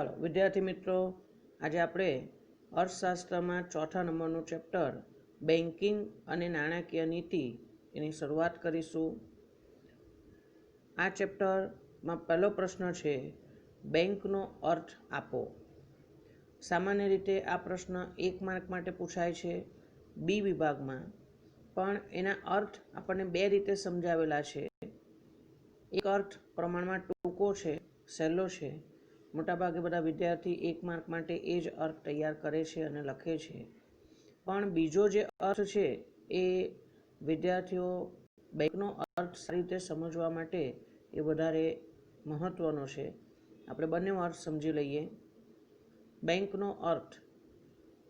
ચાલો વિદ્યાર્થી મિત્રો, આજે આપણે અર્થશાસ્ત્રમાં ચોથા નંબરનું ચેપ્ટર બેન્કિંગ અને નાણાકીય નીતિ એની શરૂઆત કરીશું. આ ચેપ્ટરમાં પહેલો પ્રશ્ન છે, બેંકનો અર્થ આપો. સામાન્ય રીતે આ પ્રશ્ન 1 માર્ક માટે પૂછાય છે બી વિભાગમાં, પણ એના અર્થ આપણને બે રીતે સમજાવેલા છે. એક અર્થ પ્રમાણમાં ટૂંકો છે, સહેલો છે. મોટાભાગે બધા વિદ્યાર્થી 1 માર્ક માટે એ જ અર્થ તૈયાર કરે છે અને લખે છે. પણ બીજો જે અર્થ છે એ વિદ્યાર્થીઓ બેંકનો અર્થ સારી રીતે સમજવા માટે એ વધારે મહત્ત્વનો છે. આપણે બંને અર્થ સમજી લઈએ. બેંકનો અર્થ,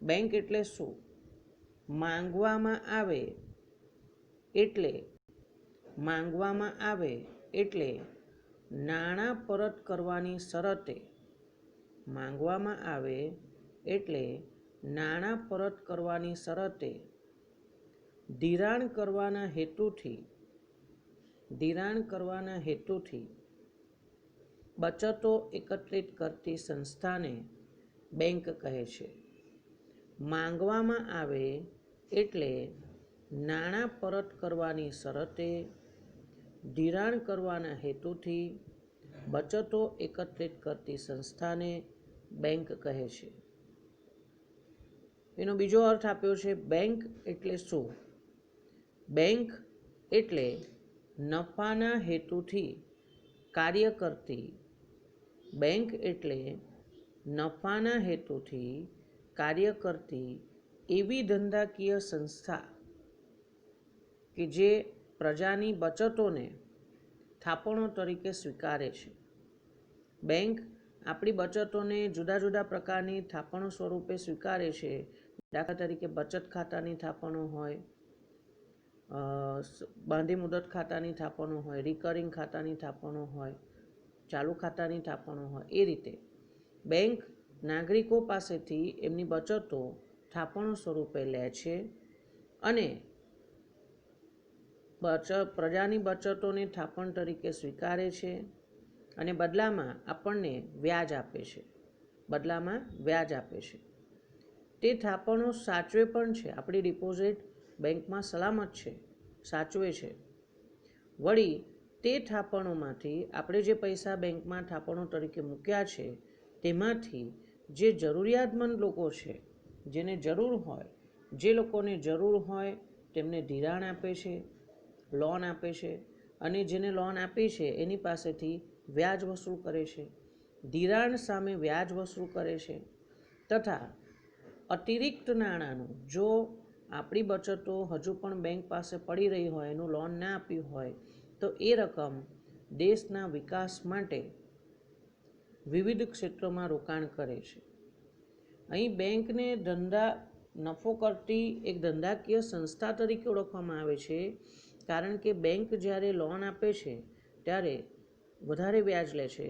બેંક એટલે શું? માંગવામાં આવે એટલે નાણાં પરત કરવાની શરતે, માંગવામાં આવે એટલે નાણાં પરત કરવાની શરતે ધિરાણ કરવાના હેતુથી બચતો એકત્રિત કરતી સંસ્થાને બેંક કહે છે. માંગવામાં આવે એટલે નાણાં પરત કરવાની શરતે ધિરાણ કરવાના હેતુથી બચતો એકત્રિત કરતી સંસ્થાને બેંક કહે છે. એનો બીજો અર્થ આપ્યો છે, બેંક એટલે શું? બેંક એટલે નફાના હેતુથી કાર્ય કરતી એવી ધંધાકીય સંસ્થા કે જે પ્રજાની બચતોને થાપણો તરીકે સ્વીકારે છે. બેંક આપણી બચતોને જુદા જુદા પ્રકારની થાપણો સ્વરૂપે સ્વીકારે છે. દાખલા તરીકે બચત ખાતાની થાપણો હોય, બાંધી મુદત ખાતાની થાપણો હોય, રિકરિંગ ખાતાની થાપણો હોય, ચાલુ ખાતાની થાપણો હોય. એ રીતે બેંક નાગરિકો પાસેથી એમની બચતો થાપણો સ્વરૂપે લે છે અને પ્રજાની બચતોને થાપણ તરીકે સ્વીકારે છે અને બદલામાં આપણને વ્યાજ આપે છે. તે થાપણો સાચવે પણ છે. આપણી ડિપોઝિટ બેંકમાં સલામત છે, સાચવે છે. વળી તે થાપણોમાંથી આપણે જે પૈસા બેંકમાં થાપણો તરીકે મૂક્યા છે તેમાંથી જે જરૂરિયાતમંદ લોકો છે, જે લોકોને જરૂર હોય તેમને ધિરાણ આપે છે, લોન આપે છે અને જેને લોન આપી છે એની પાસેથી વ્યાજ વસૂલ કરે છે. ધિરાણ સામે વ્યાજ વસૂલ કરે છે તથા અતિરિક્ત નાણાંનું, જો આપણી બચતો હજુ પણ બેંક પાસે પડી રહી હોય, એનું લોન ના આપ્યું હોય, તો એ રકમ દેશના વિકાસ માટે વિવિધ ક્ષેત્રોમાં રોકાણ કરે છે. અહીં બેંકને નફો કરતી એક ધંધાકીય સંસ્થા તરીકે ઓળખવામાં આવે છે, કારણ કે બેંક જ્યારે લોન આપે છે ત્યારે વધારે વ્યાજ લે છે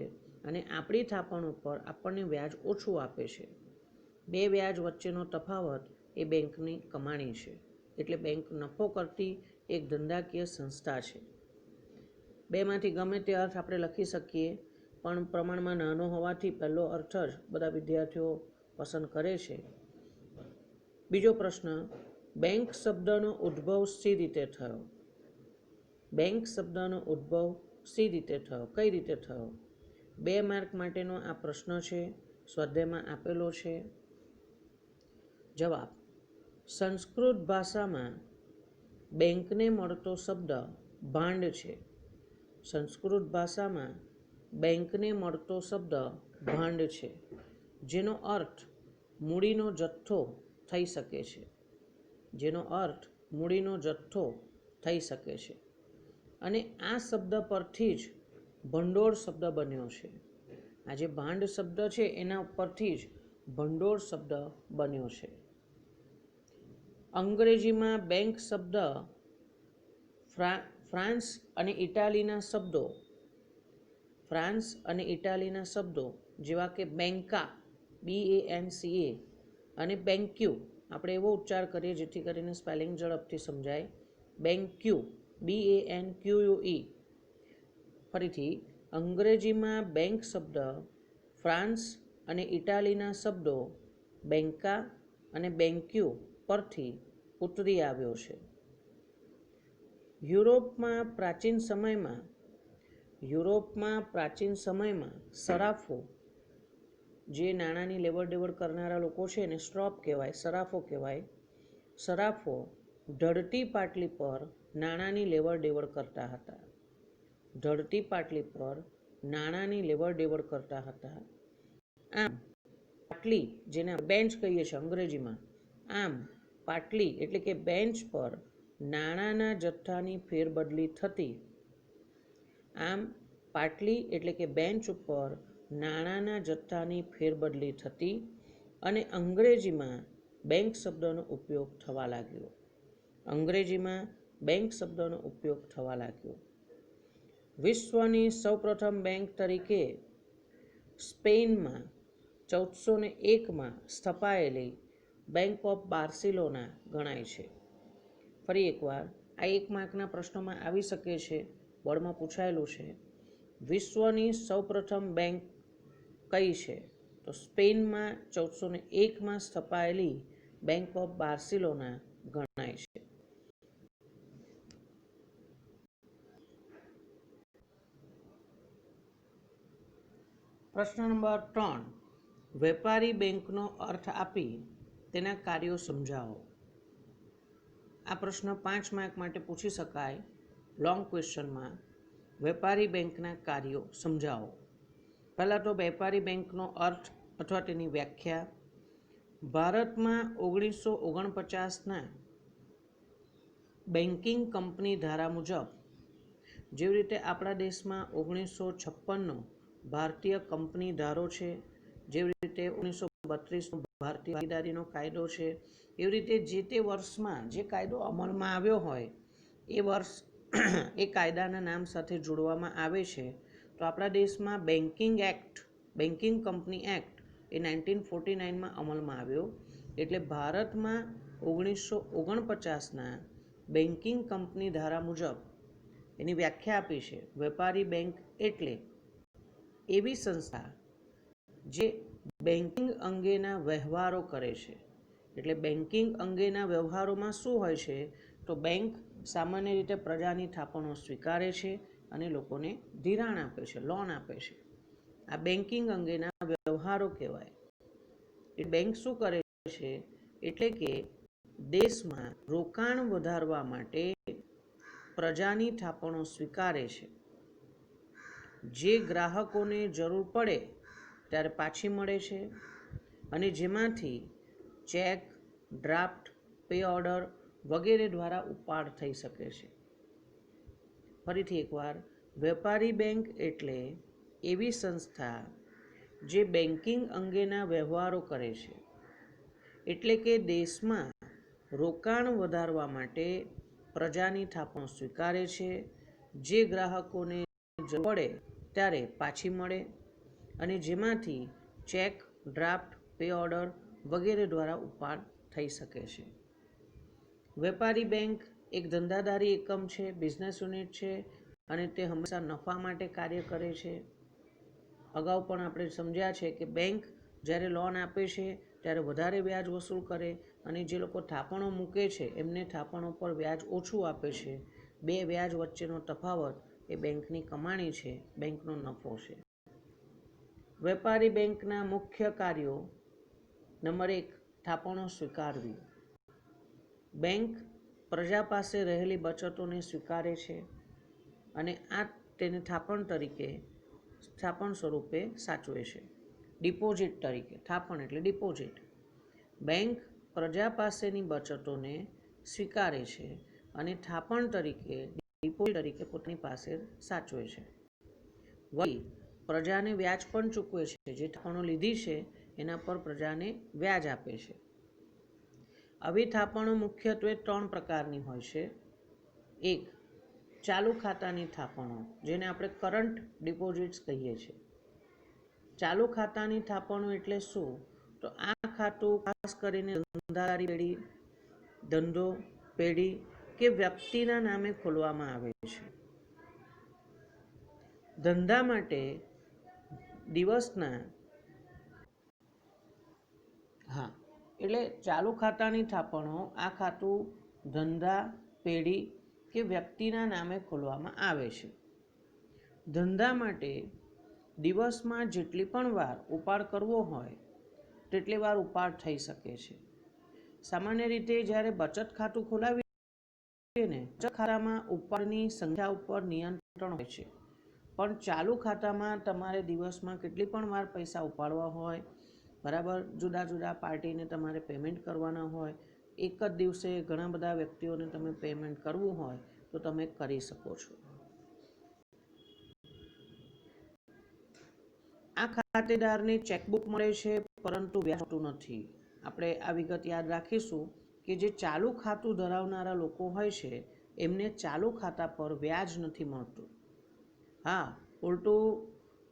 અને આપણી થાપણ ઉપર આપણને વ્યાજ ઓછું આપે છે. બે વ્યાજ વચ્ચેનો તફાવત એ બેંકની કમાણી છે. એટલે બેંક નફો કરતી એક ધંધાકીય સંસ્થા છે. બેમાંથી ગમે તે અર્થ આપણે લખી શકીએ, પણ પ્રમાણમાં નાનો હોવાથી પહેલો અર્થ જ બધા વિદ્યાર્થીઓ પસંદ કરે છે. બીજો પ્રશ્ન, બેંક શબ્દનો ઉદ્ભવ શી રીતે થયો? બેંક શબ્દનો ઉદ્ભવ શી રીતે થયો, કઈ રીતે થયો? 2 માર્ક માટેનો આ પ્રશ્ન છે, સ્વાધ્યાયમાં આપેલો છે. જવાબ, સંસ્કૃત ભાષામાં બેંકને મળતો શબ્દ ભાંડ છે. સંસ્કૃત ભાષામાં બેંકને મળતો શબ્દ ભાંડ છે, જેનો અર્થ મૂડીનો જથ્થો થઈ શકે છે. અને આ શબ્દ પરથી જ ભંડોળ શબ્દ બન્યો છે. આ જે ભાંડ શબ્દ છે એના ઉપરથી જ ભંડોળ શબ્દ બન્યો છે. અંગ્રેજીમાં બેંક શબ્દ ફ્રાન્સ અને ઇટાલીના શબ્દો જેવા કે બેન્કા, BANCA અને બેન્ક્યુ, આપણે એવો ઉચ્ચાર કરીએ જેથી કરીને સ્પેલિંગ ઝડપથી સમજાય. બેન્ક્યુ, BANQUE. ફરીથી અંગ્રેજીમાં બેંક શબ્દ ફ્રાન્સ અને ઇટાલીના શબ્દો બેન્કા અને બેન્ક્યુ પરથી ઉતરી આવ્યો છે. યુરોપમાં પ્રાચીન સમયમાં સરાફો, જે નાણાંની લેવડ દેવડ કરનારા લોકો છે એને સ્ટ્રોપ કહેવાય, સરાફો કહેવાય. સરાફો ઢળતી પાટલી પર નાણાંની લેવડ દેવડ કરતા હતા. ઢળતી પાટલી પર નાણાંની લેવડ દેવડ કરતા હતા. આમ પાટલી, જેને બેન્ચ કહીએ છીએ અંગ્રેજીમાં, આમ પાટલી એટલે કે બેન્ચ પર નાણાંના જથ્થાની ફેરબદલી થતી. આમ પાટલી એટલે કે બેન્ચ ઉપર નાણાંના જથ્થાની ફેરબદલી થતી અને અંગ્રેજીમાં બેંક શબ્દનો ઉપયોગ થવા લાગ્યો. અંગ્રેજીમાં બેંક શબ્દનો ઉપયોગ થવા લાગ્યો. વિશ્વની સૌપ્રથમ બેંક તરીકે સ્પેનમાં 1401માં સ્થપાયેલી બેંક ઓફ બાર્સિલોના ગણાય છે. ફરી એકવાર, આ 1 માર્કના પ્રશ્નોમાં આવી શકે છે, બોર્ડમાં પૂછાયેલું છે. વિશ્વની સૌપ્રથમ બેંક કઈ છે? તો સ્પેનમાં 1401માં સ્થપાયેલી બેંક ઓફ બાર્સિલોના ગણાય છે. પ્રશ્ન નંબર 3, વેપારી બેંકનો અર્થ આપી તેના કાર્યો સમજાવો. આ પ્રશ્ન 5 માર્ક માટે પૂછી શકાય. લોંગ ક્વેશ્ચનમાં વેપારી બેંકના કાર્યો સમજાવો. પહેલાં તો વેપારી બેંકનો અર્થ અથવા તેની વ્યાખ્યા. ભારતમાં 1949ના બેન્કિંગ કંપની ધારા મુજબ, જેવી રીતે આપણા દેશમાં 1956નો ભારતીય કંપની ધારો છે, જેવી રીતે 1932નો ભારતીય ભાગીદારીનો કાયદો છે, એવી રીતે જે તે વર્ષમાં જે કાયદો અમલમાં આવ્યો હોય એ વર્ષ એ કાયદાના નામ સાથે જોડવામાં આવે છે. તો આપણા દેશમાં બેન્કિંગ કંપની એક્ટ એ 1949માં અમલમાં આવ્યો. એટલે ભારતમાં 1949ના બેન્કિંગ કંપની ધારા મુજબ એની વ્યાખ્યા આપી છે. વેપારી બેંક એટલે એવી સંસ્થા જે બેન્કિંગ અંગેના વ્યવહારો કરે છે. એટલે બેન્કિંગ અંગેના વ્યવહારોમાં શું હોય છે? તો બેંક સામાન્ય રીતે પ્રજાની થાપણો સ્વીકારે છે અને લોકોને ધિરાણ આપે છે, લોન આપે છે. આ બેન્કિંગ અંગેના વ્યવહારો કહેવાય. એ બેંક શું કરે છે? એટલે કે દેશમાં રોકાણ વધારવા માટે પ્રજાની થાપણો સ્વીકારે છે. જે ગ્રાહકોને જરૂર પડે ત્યારે પાછી મળે છે અને જેમાંથી ચેક, ડ્રાફ્ટ, પે ઓર્ડર વગેરે દ્વારા ઉપાડ થઈ શકે છે. ફરીથી એકવાર, વેપારી બેંક એટલે એવી સંસ્થા જે બેન્કિંગ અંગેના વ્યવહારો કરે છે. એટલે કે દેશમાં રોકાણ વધારવા માટે પ્રજાની થાપણો સ્વીકારે છે. જે ગ્રાહકોને જરૂર પડે ત્યારે પાછી મળે અને જેમાંથી ચેક, ડ્રાફ્ટ, પે ઓર્ડર વગેરે દ્વારા ઉપાડ થઈ શકે છે. વેપારી બેંક એક ધંધાદારી એકમ છે, બિઝનેસ યુનિટ છે અને તે હંમેશા નફા માટે કાર્ય કરે છે. અગાઉ પણ આપણે સમજ્યા છે કે બેંક જ્યારે લોન આપે છે ત્યારે વધારે વ્યાજ વસૂલ કરે અને જે લોકો થાપણો મૂકે છે એમને થાપણો પર વ્યાજ ઓછું આપે છે. બે વ્યાજ વચ્ચેનો તફાવત એ બેંકની કમાણી છે, બેંકનો નફો છે. વેપારી બેંકના મુખ્ય કાર્યો. નંબર 1, થાપણો સ્વીકારવી. બેંક પ્રજા પાસે રહેલી બચતોને સ્વીકારે છે અને આ તેને થાપણ સ્વરૂપે સાચવે છે. ડિપોઝિટ તરીકે, થાપણ એટલે ડિપોઝિટ. બેંક પ્રજા પાસેની બચતોને સ્વીકારે છે અને થાપણ તરીકે, ડિપોઝિટ તરીકે પોતાની પાસે સાચવે છે. વળી પ્રજાને વ્યાજ પણ ચૂકવે છે. જે થાપણો લીધી છે એના પર પ્રજાને વ્યાજ આપે છે. આવી થાપણો મુખ્યત્વે 3 પ્રકારની હોય છે. 1, ચાલુ ખાતાની થાપણો, જેને આપણે કરંટ ડિપોઝિટ્સ કહીએ છીએ. ચાલુ ખાતાની થાપણો એટલે શું? તો આ ખાતું ખાસ કરીને ધંધો, પેઢી કે વ્યક્તિના નામે ખોલવામાં આવે છે. ધંધા માટે દિવસના હા, એટલે ચાલુ ખાતાની થાપણો આ ખાતું ધંધા, પેઢી કે વ્યક્તિના નામે ખોલવામાં આવે છે. ધંધા માટે દિવસમાં જેટલી પણ વાર ઉપાડ કરવો હોય તેટલી વાર ઉપાડ થઈ શકે છે. સામાન્ય રીતે જ્યારે બચત ખાતું ખોલાવીએ ને, બચત ખાતામાં ઉપાડની સંખ્યા ઉપર નિયંત્રણ હોય છે, પણ ચાલુ ખાતામાં તમારે દિવસમાં કેટલી પણ વાર પૈસા ઉપાડવા હોય, બરાબર, જુદા જુદા પાર્ટીને તમારે પેમેન્ટ કરવાના હોય, એક જ દિવસે ઘણા બધા વ્યક્તિઓને તમે પેમેન્ટ કરવું હોય તો તમે કરી શકો છો. આ ખાતેદારને ચેકબુક મળે છે પરંતુ વ્યાજ હોતું નથી. આપણે આ વિગત યાદ રાખીશું કે જે ચાલુ ખાતું ધરાવનારા લોકો હોય છે એમને ચાલુ ખાતા પર વ્યાજ નથી મળતું. હા, ઉલટું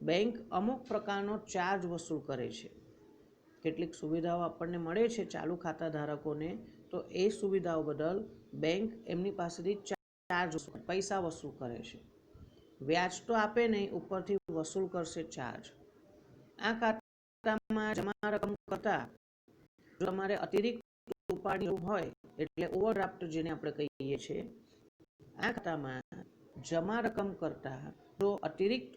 બેંક અમુક પ્રકારનો ચાર્જ વસૂલ કરે છે. કેટલીક સુવિધાઓ આપણને મળે છે ચાલુ ખાતા ધારકોને, તો એ સુવિધાઓ બદલ બેંક એમની પાસેથી ચાર્જ પૈસા વસૂલ કરે છે. વ્યાજ તો આપે નહીં, ઉપરથી વસૂલ કરશે ચાર્જ. આ ખાતામાં જમા રકમ કરતા જો તમારે અતિરિક્ત ઉપાડ હોય, એટલે ઓવરડ્રાફ્ટ જેને આપણે કહીએ છીએ, આ ખાતામાં જમા રકમ કરતા જો અતિરિક્ત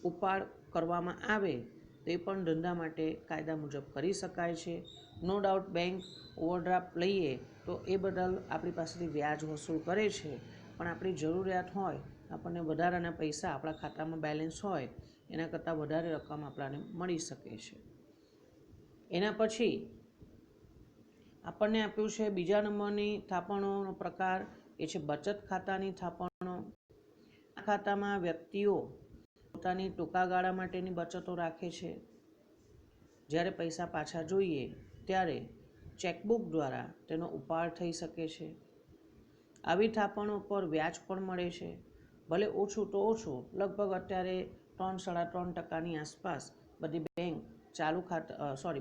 ઉપાડ કરવામાં આવે તો એ પણ ધંધા માટે કાયદા મુજબ કરી શકાય છે. નો ડાઉટ બેંક ઓવરડ્રાફ્ટ લઈએ તો એ બદલ આપણી પાસેથી વ્યાજ વસૂલ કરે છે, પણ આપણી જરૂરિયાત હોય, આપણને વધારાના પૈસા આપણા ખાતામાં બેલેન્સ હોય, એના કરતાં વધારે રકમ આપણને મળી શકે છે. એના પછી આપણને આપ્યું છે બીજા નંબરની થાપણોનો પ્રકાર, એ છે બચત ખાતાની થાપણો. આ ખાતામાં વ્યક્તિઓ પોતાની ટૂંકા ગાળા માટેની બચતો રાખે છે. જ્યારે પૈસા પાછા જોઈએ ત્યારે ચેકબુક દ્વારા તેનો ઉપાડ થઈ શકે છે. આવી થાપણો પર વ્યાજ પણ મળે છે, ભલે ઓછું તો ઓછું, લગભગ અત્યારે 3-3.5% આસપાસ બધી બેંક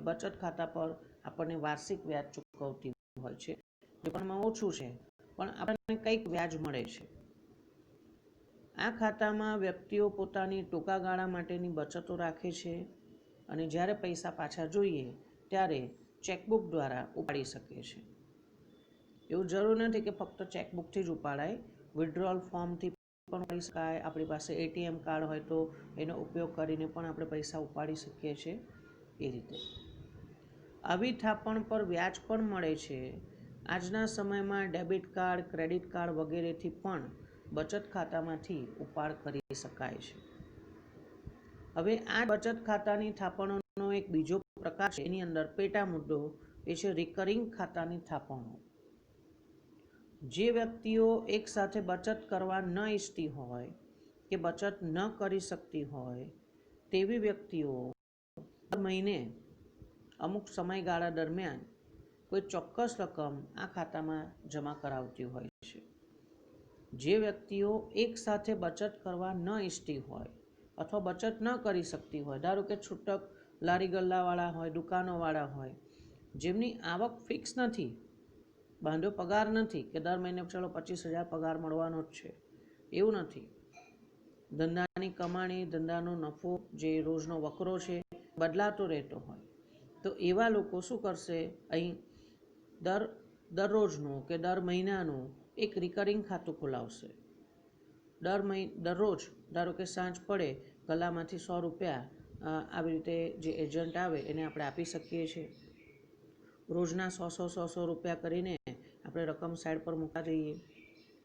બચત ખાતા પર આપણને વાર્ષિક વ્યાજ ચૂકવતી હોય છે. એ પણ ઓછું છે, પણ આપણને કંઈક વ્યાજ મળે છે. આ ખાતામાં વ્યક્તિઓ પોતાની ટૂંકા ગાળા માટેની બચતો રાખે છે અને જ્યારે પૈસા પાછા જોઈએ ત્યારે ચેકબુક દ્વારા ઉપાડી શકે છે. એવું જરૂર નથી કે ફક્ત ચેકબુકથી જ ઉપાડાય, વિથડ્રોઅલ ફોર્મથી પણ ઉપાડી શકાય. આપણી પાસે ATM કાર્ડ હોય તો એનો ઉપયોગ કરીને પણ આપણે પૈસા ઉપાડી શકીએ છીએ. એ રીતે આવી થાપણ પર વ્યાજ પણ મળે છે. આજના સમયમાં ડેબિટ કાર્ડ, ક્રેડિટ કાર્ડ વગેરેથી પણ બચત ખાતામાંથી ઉપાડ કરી શકાય છે. હવે આ બચત ખાતાની થાપણોનો એક બીજો પ્રકાર છે, એની અંદર પેટા મુદ્દો, એ છે રિકરિંગ ખાતાની થાપણો. જે વ્યક્તિઓ એક સાથે બચત કરવા ન ઈચ્છતી હોય કે બચત ન કરી શકતી હોય તેવી વ્યક્તિઓ દર મહિને અમુક સમયગાળા દરમિયાન કોઈ ચોક્કસ રકમ આ ખાતામાં જમા કરાવતી હોય છે. જે વ્યક્તિઓ એક સાથે બચત કરવા ન ઈચ્છતી હોય અથવા બચત ન કરી શકતી હોય, ધારો કે છૂટક લારી ગલ્લાવાળા હોય, દુકાનોવાળા હોય, જેમની આવક ફિક્સ નથી, બાંધો પગાર નથી કે દર મહિને ચલો 25,000 પગાર મળવાનો જ છે, એવું નથી. ધંધાની કમાણી, ધંધાનો નફો જે રોજનો વકરો છે બદલાતો રહેતો હોય, તો એવા લોકો શું કરશે, અહીં દરરોજનું કે દર મહિનાનું એક રિકરિંગ ખાતું ખોલાવશે. દરરોજ ધારો કે સાંજ પડે, ગલ્લામાંથી 100 રૂપિયા આવી રીતે જે એજન્ટ આવે એને આપણે આપી શકીએ છીએ. રોજના 100 રૂપિયા કરીને આપણે રકમ સાઈડ પર મૂકતા જઈએ.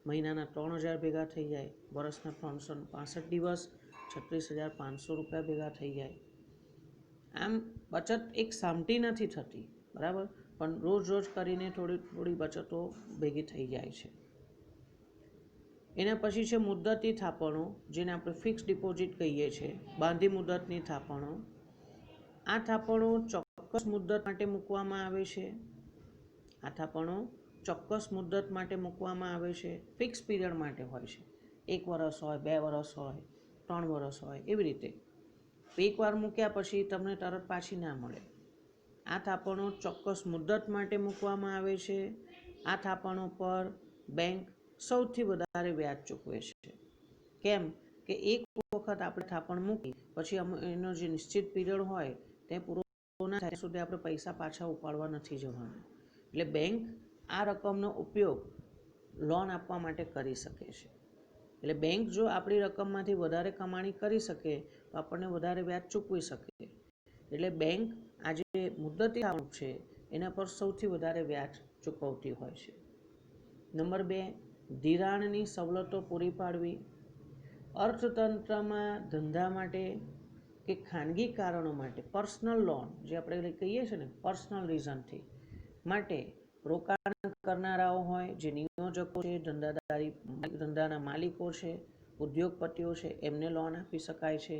મહિનાના 3,000 ભેગા થઈ જાય, વર્ષના 365 દિવસ 36,500 રૂપિયા ભેગા થઈ જાય. આમ બચત એક સામટી નથી થતી, બરાબર, પણ રોજ કરીને થોડી બચતો ભેગી થઈ જાય છે. એના પછી છે મુદ્દતી થાપણો, જેને આપણે ફિક્સ ડિપોઝિટ કહીએ છીએ, બાંધી મુદતની થાપણો. આ થાપણો ચોક્કસ મુદ્દત માટે મૂકવામાં આવે છે. ફિક્સ પીરિયડ માટે હોય છે. 1 વર્ષ હોય, 2 વર્ષ હોય, 3 વર્ષ હોય, એવી રીતે. એકવાર મૂક્યા પછી તમને તરત પાછી ના મળે. આ થાપણો ચોક્કસ મુદ્દત માટે મૂકવામાં આવે છે. આ થાપણો પર બેંક સૌથી વધારે વ્યાજ ચૂકવે છે. કેમ કે એક વખત આપણે થાપણ મૂકી પછી એનો જે નિશ્ચિત પીરિયડ હોય તે પૂરો ના થાય ત્યાં સુધી આપણે પૈસા પાછા ઉપાડવા નથી જવાના. એટલે બેંક આ રકમનો ઉપયોગ લોન આપવા માટે કરી શકે છે. એટલે બેંક જો આપણી રકમમાંથી વધારે કમાણી કરી શકે તો આપણને વધારે વ્યાજ ચૂકવી શકે. એટલે બેંક આજે મુદ્દતી એકાઉન્ટ છે એના પર સૌથી વધારે વ્યાજ ચૂકવતી હોય છે. નંબર 2, ધિરાણની સવલતો પૂરી પાડવી. અર્થતંત્રમાં ધંધા માટે કે ખાનગી કારણો માટે પર્સનલ લોન, જે આપણે કહીએ છીએ ને પર્સનલ રીઝનથી માટે રોકાણ કરનારાઓ હોય, જે નિયોજકો છે, ધંધાના માલિકો છે, ઉદ્યોગપતિઓ છે, એમને લોન આપી શકાય છે.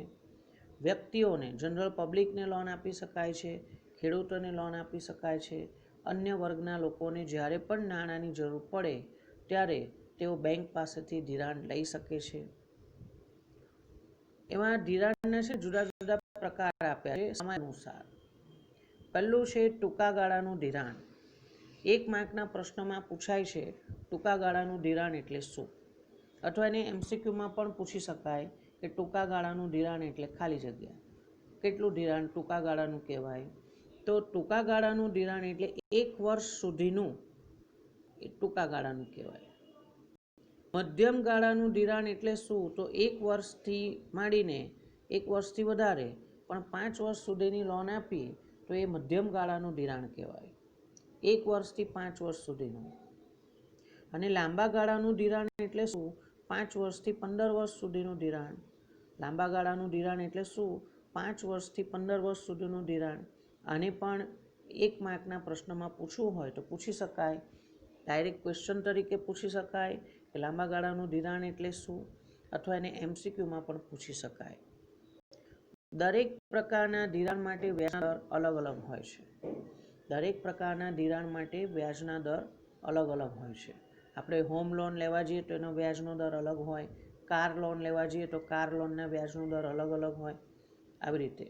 વ્યક્તિઓને, જનરલ પબ્લિકને લોન આપી શકાય છે. ખેડૂતોને લોન આપી શકાય છે. અન્ય વર્ગના લોકોને જ્યારે પણ નાણાંની જરૂર પડે ત્યારે તેઓ બેંક પાસેથી ધિરાણ લઈ શકે છે. એમાં ધિરાણના છે જુદા જુદા પ્રકાર આપ્યા છે સમય અનુસાર. પહેલું છે ટૂંકા ગાળાનું ધિરાણ. 1 માર્કના પ્રશ્નમાં પૂછાય છે ટૂંકા ગાળાનું ધિરાણ એટલે શું, અથવા એને MCQમાં પણ પૂછી શકાય કે ટૂંકા ગાળાનું ધિરાણ એટલે ખાલી જગ્યા કેટલું ધિરાણ ટૂંકા ગાળાનું કહેવાય. તો ટૂંકા ગાળાનું ધિરાણ એટલે 1 વર્ષ સુધીનું એ ટૂંકા ગાળાનું કહેવાય. મધ્યમ ગાળાનું ધિરાણ એટલે શું, તો 1 વર્ષથી માંડીને 1 વર્ષથી વધારે પણ 5 વર્ષ સુધીની લોન આપી તો એ મધ્યમ ગાળાનું ધિરાણ કહેવાય. 1 વર્ષથી 5 વર્ષ સુધીનું. અને લાંબા ગાળાનું ધિરાણ એટલે શું, 5 વર્ષથી 15 વર્ષ સુધીનું ધિરાણ. લાંબા ગાળાનું ધિરાણ એટલે શું, 5 વર્ષથી 15 વર્ષ સુધીનું ધિરાણ. આને પણ 1 માર્કના પ્રશ્નમાં પૂછવું હોય તો પૂછી શકાય. ડાયરેક્ટ ક્વેશ્ચન તરીકે પૂછી શકાય કે લાંબા ગાળાનું ધિરાણ એટલે શું, અથવા એને MCQમાં પણ પૂછી શકાય. દરેક પ્રકારના ધિરાણ માટે વ્યાજના દર અલગ અલગ હોય છે. દરેક પ્રકારના ધિરાણ માટે વ્યાજના દર અલગ અલગ હોય છે. આપણે હોમ લોન લેવા જઈએ તો એનો વ્યાજનો દર અલગ હોય. કાર લોન લેવા જઈએ તો કાર લોનના વ્યાજનો દર અલગ અલગ હોય. આવી રીતે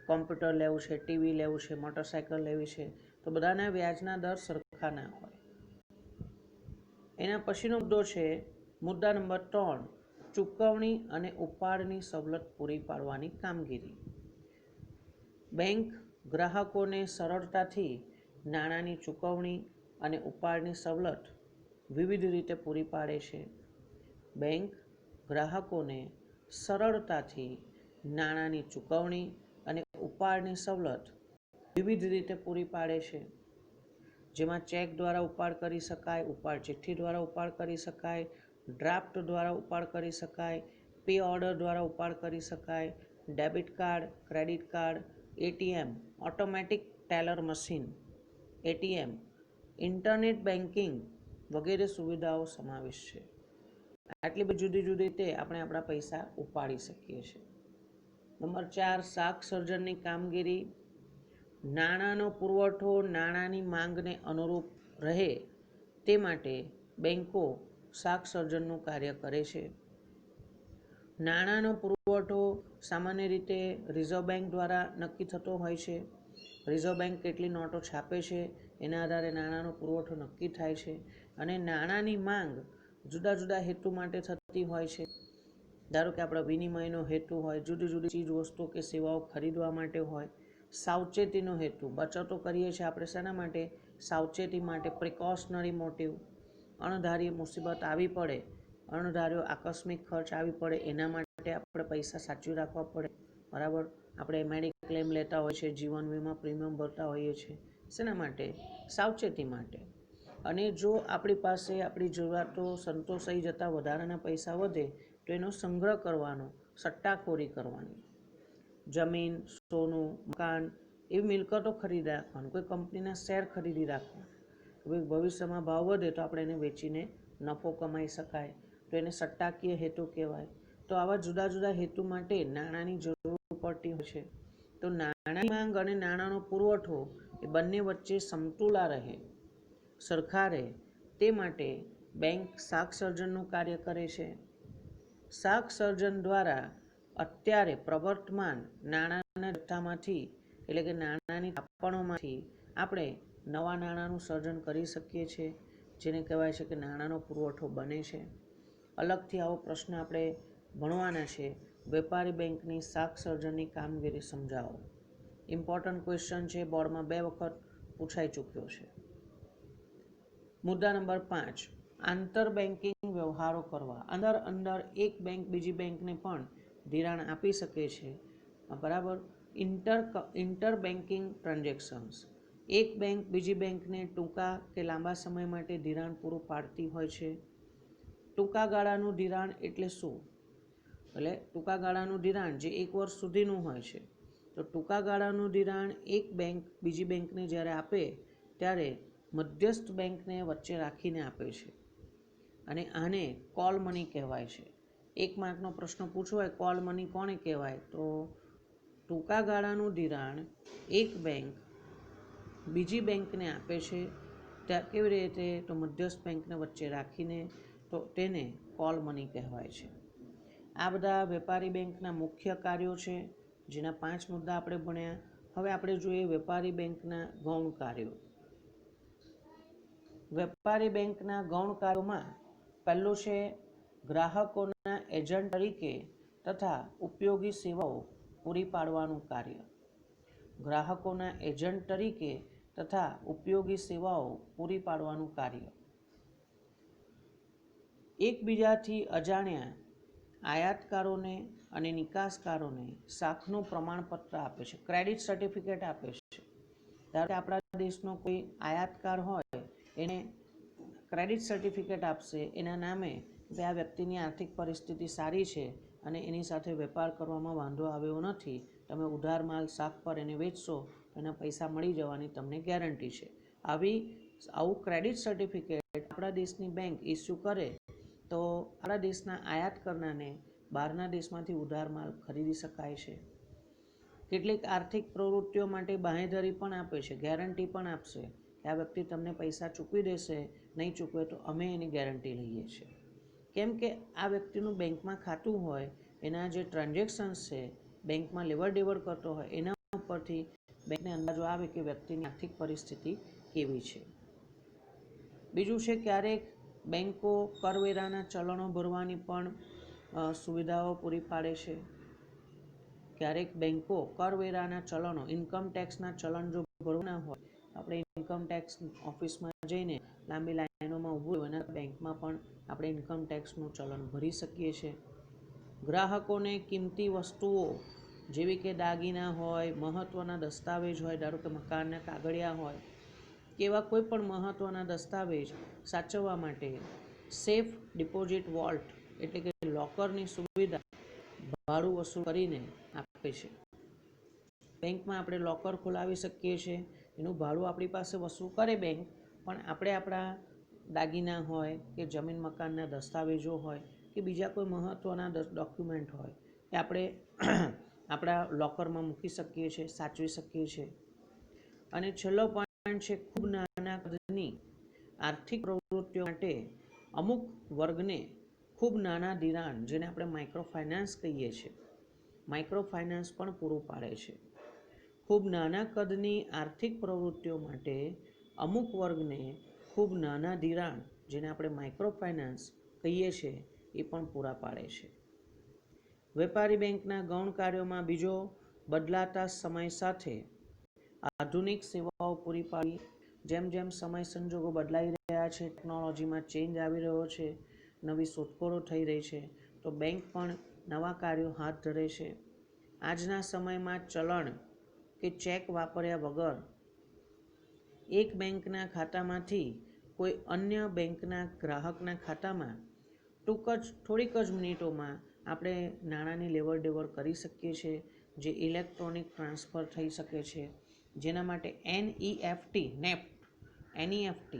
કોમ્પ્યુટર લેવું છે, ટીવી લેવું છે, મોટરસાઇકલ લેવી છે, તો બધાના વ્યાજના દર સરખા ના હોય. એના પછીનો મુદ્દો છે મુદ્દા નંબર 3, ચૂકવણી અને ઉપાડની સવલત પૂરી પાડવાની કામગીરી. બેંક ગ્રાહકોને સરળતાથી નાણાંની ચૂકવણી અને ઉપાડની સવલત વિવિધ રીતે પૂરી પાડે છે. બેંક ગ્રાહકોને સરળતાથી નાણાંની ચૂકવણી અને ઉપાડની સવલત વિવિધ રીતે પૂરી પાડે છે. જેમાં ચેક દ્વારા ઉપાડ કરી શકાય, ઉપાડ ચિઠ્ઠી દ્વારા ઉપાડ કરી શકાય, ડ્રાફ્ટ દ્વારા ઉપાડ કરી શકાય, પે ઓર્ડર દ્વારા ઉપાડ કરી શકાય, debit card, credit card, ATM, automatic teller machine, ATM, internet banking વગેરે સુવિધાઓ સમાવેશ છે. આટલી બધી જુદી જુદી રીતે આપણે આપણા પૈસા ઉપાડી શકીએ છીએ. નંબર 4, શાક સર્જનની કામગીરી. નાણાંનો પુરવઠો નાણાંની માંગને અનુરૂપ રહે તે માટે બેંકો શાક સર્જનનું કાર્ય કરે છે. નાણાંનો પુરવઠો સામાન્ય રીતે રિઝર્વ બેંક દ્વારા નક્કી થતો હોય છે. રિઝર્વ બેંક કેટલી નોટો છાપે છે એના આધારે નાણાંનો પુરવઠો નક્કી થાય છે. અને નાણાંની માંગ જુદા જુદા હેતુ માટે થતી હોય છે. ધારો કે આપણા વિનિમયનો હેતુ હોય, જુદી જુદી ચીજ વસ્તુઓ કે સેવાઓ ખરીદવા માટે હોય. સાવચેતીનો હેતુ, બચતો કરીએ છીએ આપણે શેના માટે, સાવચેતી માટે, પ્રિકોશનરી મોટિવ. અણધારી મુસીબત આવી પડે, અણધાર્યો આકસ્મિક ખર્ચ આવી પડે એના માટે આપણે પૈસા સાચવી રાખવા પડે. બરાબર, આપણે મેડિક્લેમ લેતા હોય છે, જીવન વીમા પ્રીમિયમ ભરતા હોઈએ છીએ. શેના માટે, સાવચેતી માટે. અને જો આપણી પાસે આપણી જરૂરિયાતો સંતોષાઈ જતાં વધારાના પૈસા વધે તો એનો સંગ્રહ કરવાનો, સટ્ટાખોરી કરવાની. જમીન, સોનું, મકાન એવી મિલકતો ખરીદી રાખવાની, કોઈ કંપનીના શેર ખરીદી રાખવાના. ભવિષ્યમાં ભાવ વધે તો આપણે એને વેચીને નફો કમાઈ શકાય, તો એને સટ્ટાકીય હેતુ કહેવાય. તો આવા જુદા જુદા હેતુ માટે નાણાંની જરૂર પડતી હોય છે. તો નાણાંની માંગ અને નાણાંનો પુરવઠો એ બંને વચ્ચે સમતુલા રહે, સરખા રહે તે માટે બેંક શાક સર્જનનું કાર્ય કરે છે. શાક સર્જન દ્વારા અત્યારે પ્રવર્તમાન નાણાંના જથ્થામાંથી એટલે કે નાણાંની થાપણોમાંથી આપણે નવા નાણાંનું સર્જન કરી શકીએ છીએ, જેને કહેવાય છે કે નાણાંનો પુરવઠો બને છે. અલગથી આવો પ્રશ્ન આપણે ભણવાના છે, વેપારી બેંકની શાક સર્જનની કામગીરી સમજાવો. ઇમ્પોર્ટન્ટ ક્વેશ્ચન છે, બોર્ડમાં 2 વખત પૂછાઈ ચૂક્યો છે. મુદ્દા નંબર 5, આંતર બેન્કિંગ વ્યવહારો કરવા. અંદર એક બેંક બીજી બેંકને પણ ધિરાણ આપી શકે છે, બરાબર. ઇન્ટર બેન્કિંગ ટ્રાન્ઝેક્શન્સ, એક બેંક બીજી બેંકને ટૂંકા કે લાંબા સમય માટે ધિરાણ પૂરું પાડતી હોય છે. ટૂંકા ગાળાનું ધિરાણ એટલે શું? એટલે ટૂંકા ગાળાનું ધિરાણ જે 1 વર્ષ સુધીનું હોય છે. તો ટૂંકા ગાળાનું ધિરાણ એક બેંક બીજી બેંકને જ્યારે આપે ત્યારે મધ્યસ્થ બેંકને વચ્ચે રાખીને આપે છે અને આને કોલ મની કહેવાય છે. 1 માર્કનો પ્રશ્ન પૂછવો હોય કોલ મની કોને કહેવાય? તો ટૂંકા ગાળાનું ધિરાણ એક બેંક બીજી બેંકને આપે છે. ત્યાં કેવી રીતે? તો મધ્યસ્થ બેંકને વચ્ચે રાખીને, તો તેને કોલ મની કહેવાય છે. આ બધા વેપારી બેંકના મુખ્ય કાર્યો છે, જેના 5 મુદ્દા આપણે ભણ્યા. હવે આપણે જોઈએ વેપારી બેંકના ગૌણ કાર્યો. વેપારી બેંકના ગૌણ કાર્યોમાં પહેલું છે ગ્રાહકોના એજન્ટ તરીકે તથા ઉપયોગી સેવાઓ પૂરી પાડવાનું કાર્ય. ગ્રાહકોના એજન્ટ તરીકે તથા ઉપયોગી સેવાઓ પૂરી પાડવાનું કાર્ય. એકબીજાથી અજાણ્યા આયાતકારોને અને નિકાસકારોને શાખનું પ્રમાણપત્ર આપે છે, ક્રેડિટ સર્ટિફિકેટ આપે છે. ધારો કે આપણા દેશનો કોઈ આયાતકાર હોય, એને ક્રેડિટ સર્ટિફિકેટ આપશે એના નામે કે આ વ્યક્તિની આર્થિક પરિસ્થિતિ સારી છે અને એની સાથે વેપાર કરવામાં વાંધો આવ્યો નથી, તમે ઉધાર માલ શાખ પર એને વેચશો તો એના પૈસા મળી જવાની તમને ગેરંટી છે. આવું ક્રેડિટ સર્ટિફિકેટ આપણા દેશની બેંક ઇસ્યુ કરે તો આપણા દેશના આયાત કરનારને બહારના દેશમાંથી ઉધાર માલ ખરીદી શકાય છે. કેટલીક આર્થિક પ્રવૃત્તિઓ માટે બાંહેધરી પણ આપે છે, ગેરંટી પણ આપશે કે આ વ્યક્તિ તમને પૈસા ચૂકવી દેશે, નહીં ચૂકવે તો અમે એની ગેરંટી લઈએ છીએ. કેમ કે આ વ્યક્તિનું બેંકમાં ખાતું હોય, એના જે ટ્રાન્ઝેક્શન્સ છે બેંકમાં લેવડ દેવડ કરતો હોય, એના ઉપરથી બેંકને અંદાજો આવે કે વ્યક્તિની આર્થિક પરિસ્થિતિ કેવી છે. બીજું છે ક્યારેક બેંકો કરવેરાના ચલણો ભરવાની પણ સુવિધાઓ પૂરી પાડે છે. ક્યારેક બેંકો કરવેરાના ચલણો, ઇન્કમ ટેક્સના ચલણ જો ભરવાના હોય, આપણે ઇન્કમ ટેક્સ ઓફિસમાં જઈને લાંબી લાઈનોમાં ઊભું હોય એના બેંકમાં પણ આપણે ઇન્કમ ટેક્સનું ચલણ ભરી શકીએ છીએ. ગ્રાહકોને કિંમતી વસ્તુઓ જેવી કે દાગીના હોય, મહત્ત્વના દસ્તાવેજ હોય, ધારો કે મકાનના કાગળિયા હોય કે એવા કોઈ પણ મહત્ત્વના દસ્તાવેજ સાચવવા માટે સેફ ડિપોઝિટ વોલ્ટ એટલે કે લોકરની સુવિધા ભાડું વસૂલ કરીને આપે છે. બેંકમાં આપણે લોકર ખોલાવી શકીએ છીએ, એનું ભાડું આપણી પાસે વસૂલ કરે બેંક, પણ આપણે આપણા દાગીના હોય કે જમીન મકાનના દસ્તાવેજો હોય કે બીજા કોઈ મહત્ત્વના ડોક્યુમેન્ટ હોય એ આપણે આપણા લોકરમાં મૂકી શકીએ છીએ, સાચવી શકીએ છીએ. અને છેલ્લો પોઈન્ટ છે ખૂબ નાના કદની આર્થિક પ્રવૃત્તિઓ માટે અમુક વર્ગને ખૂબ નાના ધિરાણ, જેને આપણે માઇક્રો ફાઇનાન્સ કહીએ છીએ, માઇક્રો ફાઇનાન્સ પણ પૂરું પાડે છે. ખૂબ નાના કદની આર્થિક પ્રવૃત્તિઓ માટે અમુક વર્ગને ખૂબ નાના ધિરાણ, જેને આપણે માઇક્રો ફાઇનાન્સ કહીએ છીએ, એ પણ પૂરા પાડે છે. વેપારી બેંકના ગૌણ કાર્યોમાં બીજો, બદલાતા સમય સાથે આધુનિક સેવાઓ પૂરી પાડી. જેમ જેમ સમય સંજોગો બદલાઈ રહ્યા છે, ટેકનોલોજીમાં ચેન્જ આવી રહ્યો છે, નવી શોધખોળો થઈ રહી છે, તો બેંક પણ નવા કાર્યો હાથ ધરે છે. આજના સમયમાં ચલણ કે ચેક વાપર્યા વગર એક બેંકના ખાતામાંથી કોઈ અન્ય બેંકના ગ્રાહકના ખાતામાં થોડીક જ મિનિટોમાં આપણે નાણાંની લેવડ દેવડ કરી શકીએ છીએ, જે ઇલેક્ટ્રોનિક ટ્રાન્સફર થઈ શકે છે. જેના માટે NEFT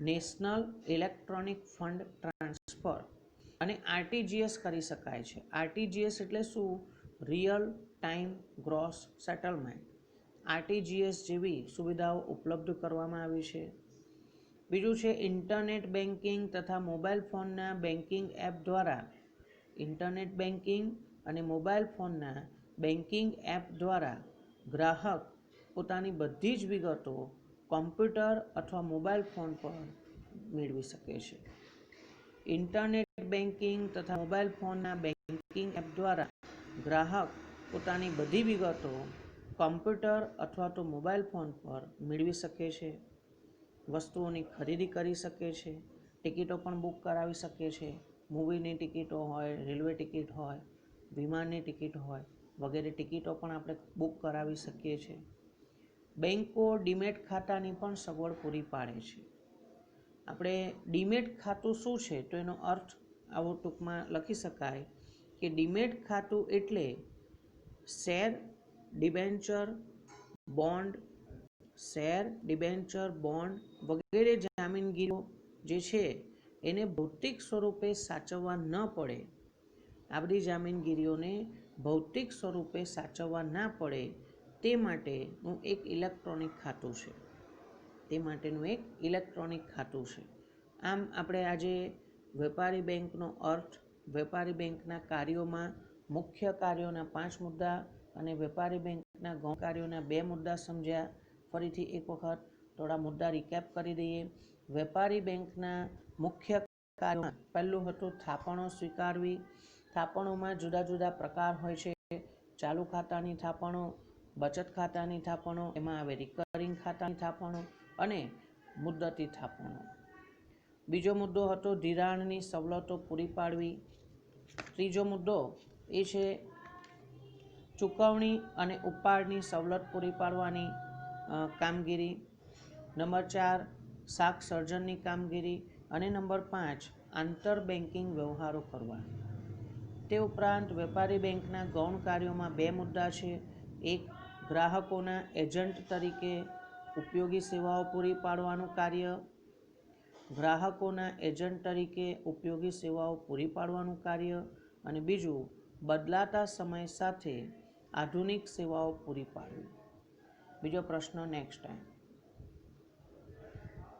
national electronic fund transfer અને RTGS કરી શકાય છે. RTGS એટલે શું? Real time gross settlement. RTGS જેવી સુવિધાઓ ઉપલબ્ધ કરવામાં આવી છે. બીજું છે ઇન્ટરનેટ બેન્કિંગ તથા મોબાઈલ ફોનના બેન્કિંગ એપ દ્વારા. ઇન્ટરનેટ બેન્કિંગ અને મોબાઈલ ફોનના બેન્કિંગ એપ દ્વારા ગ્રાહક પોતાની બધી જ વિગતો કોમ્પ્યુટર અથવા મોબાઈલ ફોન પર મેળવી શકે છે. ઇન્ટરનેટ બેન્કિંગ તથા મોબાઈલ ફોનના બેન્કિંગ એપ દ્વારા ગ્રાહક પોતાની બધી વિગતો કમ્પ્યુટર અથવા તો મોબાઈલ ફોન પર મેળવી શકે છે, વસ્તુઓની ખરીદી કરી શકે છે, ટિકિટો પણ બુક કરાવી શકે છે, મૂવીની ટિકિટો હોય, રેલવે ટિકિટ હોય, વિમાનની ટિકિટ હોય વગેરે ટિકિટો પણ આપણે બુક કરાવી શકીએ છીએ. બેન્કો ડીમેટ ખાતાની પણ સગવડ પૂરી પાડે છે. આપણે ડીમેટ ખાતું શું છે તો એનો અર્થ આવો ટૂંકમાં લખી શકાય કે ડીમેટ ખાતું એટલે share, debenture, bond, share, debenture, bond વગેરે જામીનગીરીઓ જે છે એને ભૌતિક સ્વરૂપે સાચવવા ન પડે. આ બધી જામીનગીરીઓને ભૌતિક સ્વરૂપે સાચવવા ના પડે તે માટેનું એક ઇલેક્ટ્રોનિક ખાતું છે. આમ આપણે આજે વેપારી બેંકનો અર્થ, વેપારી બેંકના કાર્યોમાં મુખ્ય કાર્યોના 5 મુદ્દા અને વેપારી બેંકના ગૌણ કાર્યોના 2 મુદ્દા સમજ્યા. ફરીથી એક વખત થોડા મુદ્દા રિકેપ કરી દઈએ. વેપારી બેંકના મુખ્ય કાર્યોમાં પહેલું હતું થાપણો સ્વીકારવી. થાપણોમાં જુદા જુદા પ્રકાર હોય છે. ચાલુ ખાતાની થાપણો, બચત ખાતાની થાપણો, એમાં આવે રિકરિંગ ખાતાની થાપણો અને મુદ્દતી થાપણો. બીજો મુદ્દો હતો ધિરાણની સવલતો પૂરી પાડવી. ત્રીજો મુદ્દો એ છે ચૂકવણી અને ઉપાડની સવલત પૂરી પાડવાની કામગીરી. નંબર 4 શાખ સર્જનની કામગીરી અને નંબર 5 આંતર બેન્કિંગ વ્યવહારો કરવા. તે ઉપરાંત વેપારી બેંકના ગૌણ કાર્યોમાં 2 મુદ્દા છે. એક ગ્રાહકોના એજન્ટ તરીકે ઉપયોગી સેવાઓ પૂરી પાડવાનું કાર્ય. અને બીજું બદલાતા સમય સાથે આધુનિક સેવાઓ પૂરી પાડવી. બીજો પ્રશ્ન નેક્સ્ટ ટાઈમ.